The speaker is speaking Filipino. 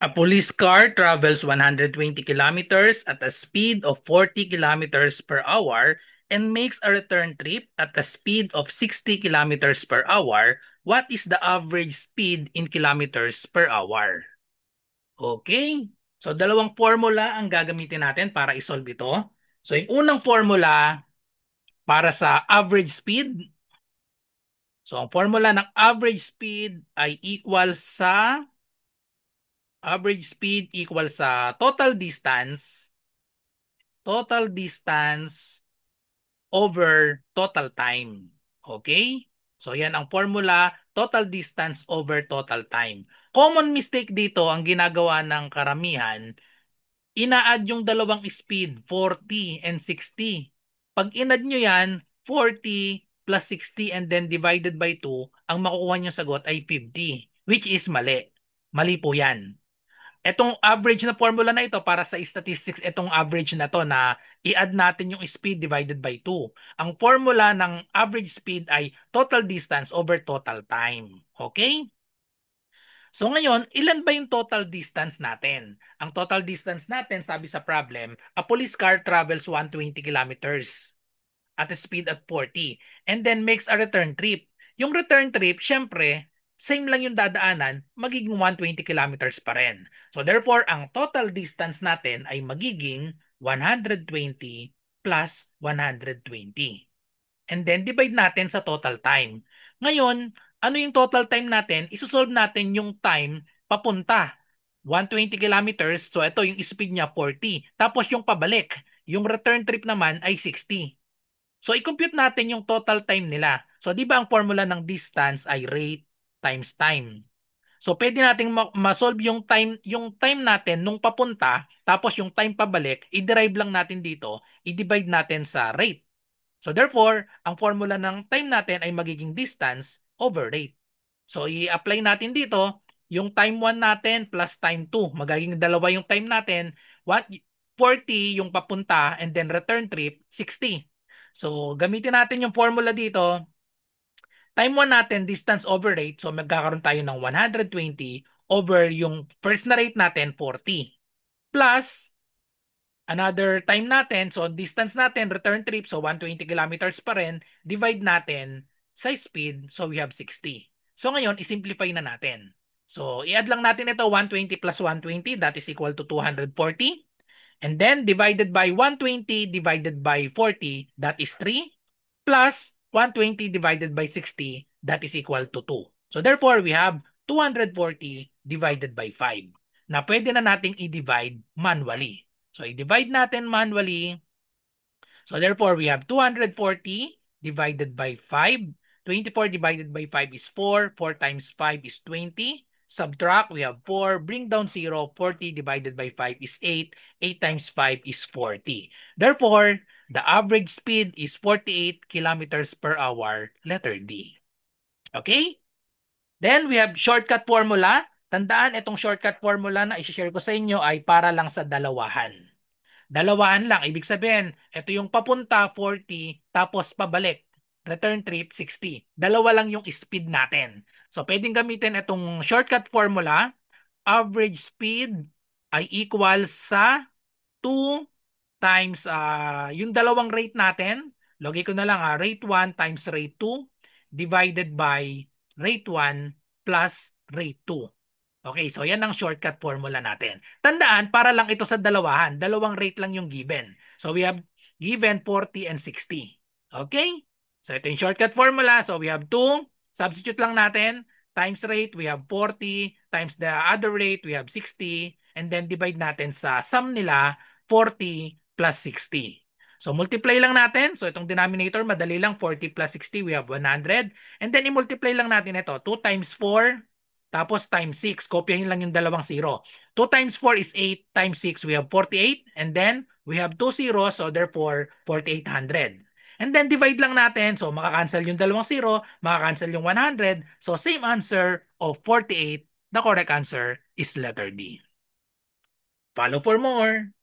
A police car travels 120 kilometers at a speed of 40 kilometers per hour and makes a return trip at a speed of 60 kilometers per hour. What is the average speed in kilometers per hour? Okay. So, dalawang formula ang gagamitin natin para isolve ito. So, yung unang formula para sa average speed. So, ang formula ng average speed ay equal sa total distance over total time. Okay? So yan ang formula, total distance over total time. Common mistake dito ang ginagawa ng karamihan, ina-add yung dalawang speed, 40 and 60. Pag in-add nyo yan, 40 plus 60 and then divided by 2, ang makukuha nyo sagot ay 50, which is mali. Mali po yan. Etong average na formula na ito para sa statistics, itong average na to na i-add natin yung speed divided by 2. Ang formula ng average speed ay total distance over total time. Okay? So ngayon, ilan ba yung total distance natin? Ang total distance natin, sabi sa problem, a police car travels 120 kilometers at a speed at 40 and then makes a return trip. Yung return trip, syempre, same lang yung dadaanan, magiging 120 kilometers pa rin. So therefore, ang total distance natin ay magiging 120 plus 120. And then divide natin sa total time. Ngayon, ano yung total time natin? Isosolve natin yung time papunta. 120 kilometers, so ito yung speed niya 40. Tapos yung pabalik, yung return trip naman ay 60. So i-compute natin yung total time nila. So di ba ang formula ng distance ay rate times time. So pwede nating ma-solve yung time natin nung papunta, tapos yung time pabalik, i-derive lang natin dito, i-divide natin sa rate. So therefore, ang formula ng time natin ay magiging distance over rate. So i-apply natin dito, yung time 1 natin plus time 2. Magiging dalawa yung time natin. 40 yung papunta and then return trip, 60. So gamitin natin yung formula dito. Time 1 natin, distance over rate. So magkakaroon tayo ng 120 over yung first na rate natin, 40. Plus, another time natin, so distance natin, return trip, so 120 kilometers pa rin, divide natin sa speed, so we have 60. So ngayon, isimplify na natin. So i-add lang natin ito, 120 plus 120, that is equal to 240. And then divided by 120 divided by 40, that is 3. Plus 120 divided by 60, that is equal to 2. So therefore, we have 240 divided by 5 na pwede na nating i-divide manually. So i-divide natin manually. So therefore, we have 240 divided by 5. 24 divided by 5 is 4. 4 times 5 is 20. Subtract, we have 4. Bring down 0. 40 divided by 5 is 8. 8 times 5 is 40. Therefore, the average speed is 48 kilometers per hour, letter D. Okay? Then we have shortcut formula. Tandaan, itong shortcut formula na i-share ko sa inyo ay para lang sa dalawahan. Dalawahan lang. Ibig sabihin, ito yung papunta 40, tapos pabalik. Return trip 60. Dalawa lang yung speed natin. So, pwedeng gamitin itong shortcut formula. Average speed ay equal sa 2 times yung dalawang rate natin. Lagay ko na lang rate 1 times rate 2 divided by rate 1 plus rate 2. Okay, so yan ang shortcut formula natin. Tandaan, para lang ito sa dalawahan. Dalawang rate lang yung given. So we have given 40 and 60. Okay? So ito yung shortcut formula. So we have 2. Substitute lang natin. Times rate, we have 40. Times the other rate, we have 60. And then divide natin sa sum nila, 40 plus 60. So multiply lang natin. So itong denominator, madali lang. 40 plus 60, we have 100. And then i-multiply lang natin ito. 2 times 4, tapos times 6. Kopyahin lang yung dalawang 0. 2 times 4 is 8. Times 6, we have 48. And then, we have 2 zeros. So, therefore, 4,800. And then, divide lang natin. So, makakancel yung dalawang 0. Makakancel yung 100. So, same answer of 48. The correct answer is letter D. Follow for more.